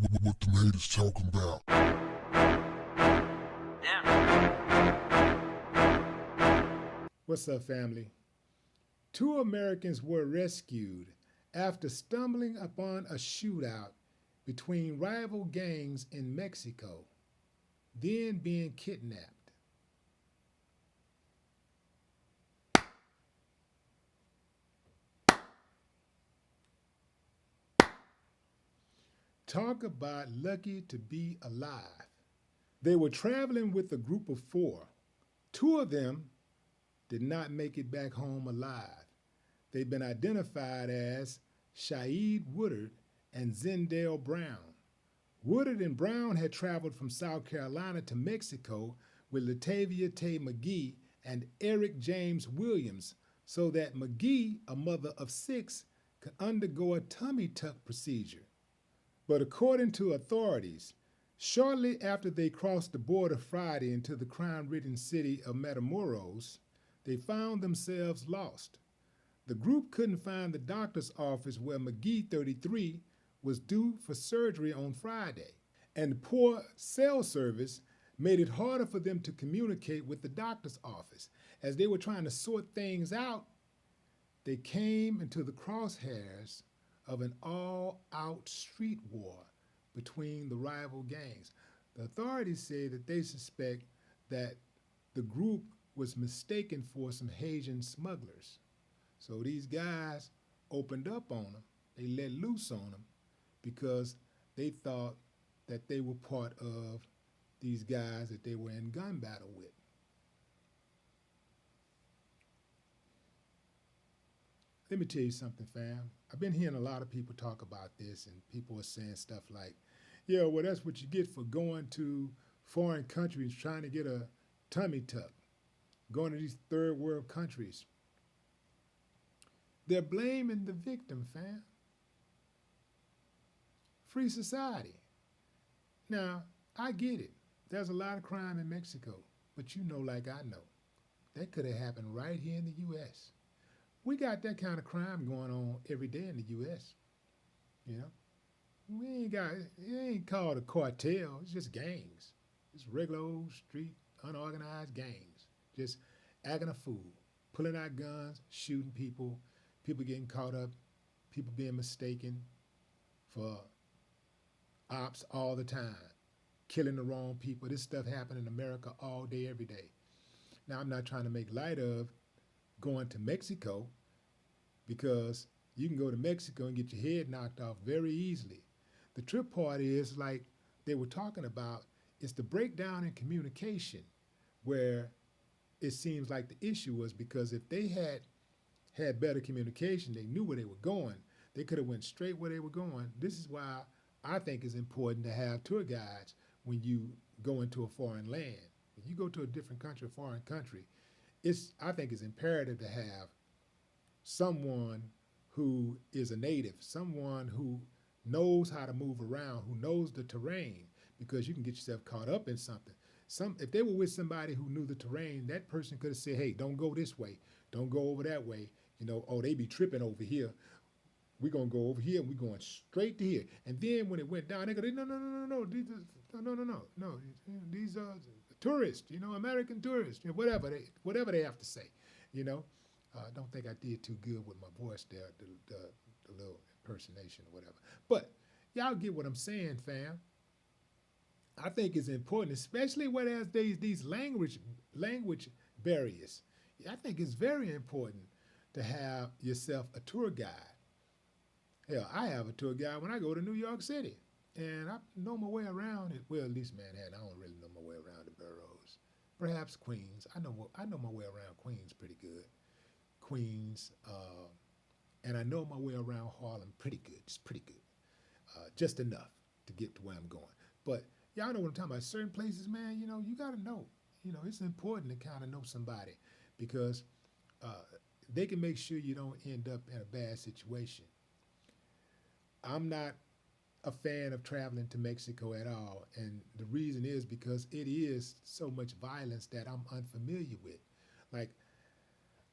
What them haters talking about? What's up, family? Two Americans were rescued after stumbling upon a shootout between rival gangs in Mexico, then being kidnapped. Talk about lucky to be alive. They were traveling with a group of four. Two of them did not make it back home alive. They've been identified as Shaid Woodard and Zendale Brown. Woodard and Brown had traveled from South Carolina to Mexico with Latavia Tay McGee and Eric James Williams so that McGee, a mother of six, could undergo a tummy tuck procedure. But according to authorities, shortly after they crossed the border Friday into the crime-ridden city of Matamoros, they found themselves lost. The group couldn't find the doctor's office where McGee, 33, was due for surgery on Friday, and poor cell service made it harder for them to communicate with the doctor's office. As they were trying to sort things out, they came into the crosshairs of an all-out street war between the rival gangs. The authorities say that they suspect that the group was mistaken for some Haitian smugglers. So these guys opened up on them. They let loose on them because they thought that they were part of these guys that they were in gun battle with. Let me tell you something, fam. I've been hearing a lot of people talk about this, and people are saying stuff like, yeah, well, that's what you get for going to foreign countries trying to get a tummy tuck, going to these third world countries. They're blaming the victim, fam. Free society. Now, I get it. There's a lot of crime in Mexico, but you know, like I know, that could have happened right here in the U.S. We got that kind of crime going on every day in the U.S. You know, we ain't got it ain't called a cartel. It's just gangs. It's regular old street unorganized gangs, just acting a fool, pulling out guns, shooting people, people getting caught up, people being mistaken for ops all the time, killing the wrong people. This stuff happened in America all day, every day. Now, I'm not trying to make light of going to Mexico because you can go to Mexico and get your head knocked off very easily. The trip part is like they were talking about, it's the breakdown in communication where it seems like the issue was because if they had better communication, they knew where they were going, they could have went straight where they were going. This is why I think it's important to have tour guides when you go into a foreign land. When you go to a different country, a foreign country, I think it's imperative to have someone who is a native, someone who knows how to move around, who knows the terrain, because you can get yourself caught up in something. If they were with somebody who knew the terrain, that person could have said, "Hey, don't go this way, don't go over that way." You know, oh, they be tripping over here. We're gonna go over here and we're going straight to here. And then when it went down, they go, no, no, no, no, no, no. These are tourists, you know, American tourists, you know, whatever they have to say, you know. I don't think I did too good with my voice there, the little impersonation or whatever. But y'all get what I'm saying, fam. I think it's important, especially when there's these language barriers. I think it's very important to have yourself a tour guide. Hell, I have a tour guide when I go to New York City, and I know my way around it. Well, at least Manhattan. I don't really know my way around the boroughs. Perhaps Queens. I know my way around Queens pretty good. Queens, and I know my way around Harlem pretty good. Just pretty good. Just enough to get to where I'm going. But y'all know what I'm talking about. Certain places, man, you know, you got to know. You know, it's important to kind of know somebody because uh, they can make sure you don't end up in a bad situation. I'm not a fan of traveling to Mexico at all. And the reason is because it is so much violence that I'm unfamiliar with. Like,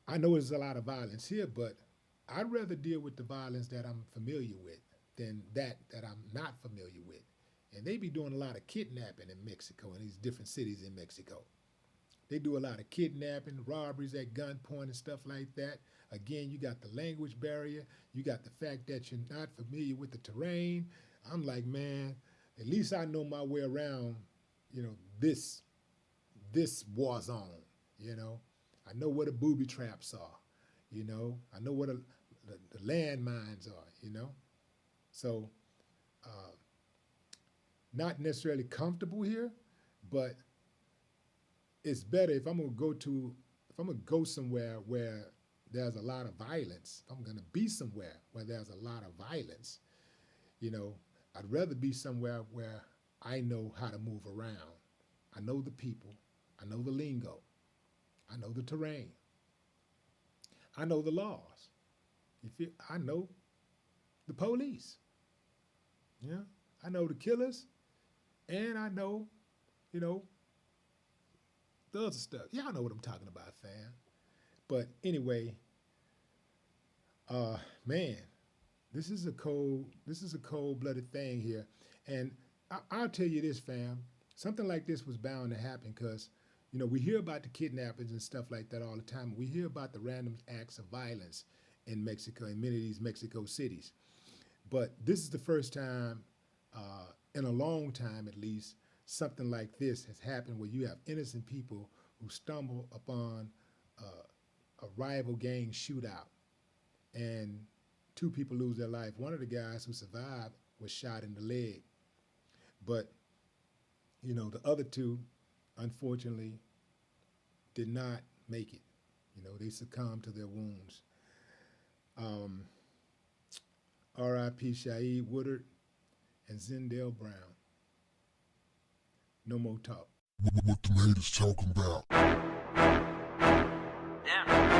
I know there's a lot of violence here, but I'd rather deal with the violence that I'm familiar with than that I'm not familiar with. And they be doing a lot of kidnapping in Mexico, in these different cities in Mexico. They do a lot of kidnapping, robberies at gunpoint and stuff like that. Again, you got the language barrier. You got the fact that you're not familiar with the terrain. I'm like, man, at least I know my way around, this war zone, I know where the booby traps are, I know where the landmines are, So, not necessarily comfortable here, but it's better if I'm gonna go somewhere where there's a lot of violence. If I'm gonna be somewhere where there's a lot of violence, I'd rather be somewhere where I know how to move around. I know the people, I know the lingo, I know the terrain, I know the laws. I know the police. Yeah, I know the killers, and I know, the other stuff. Y'all know what I'm talking about, fam. But anyway, man, this is a cold-blooded thing here, and I'll tell you this, fam. Something like this was bound to happen because, we hear about the kidnappings and stuff like that all the time. We hear about the random acts of violence in Mexico, in many of these Mexico cities. But this is the first time, in a long time at least, something like this has happened where you have innocent people who stumble upon a rival gang shootout and two people lose their life. One of the guys who survived was shot in the leg. But, the other two, unfortunately, did not make it. They succumbed to their wounds. R.I.P. Shaeed Woodard and Zindell Brown. No more talk. What the haters talking about? Yeah.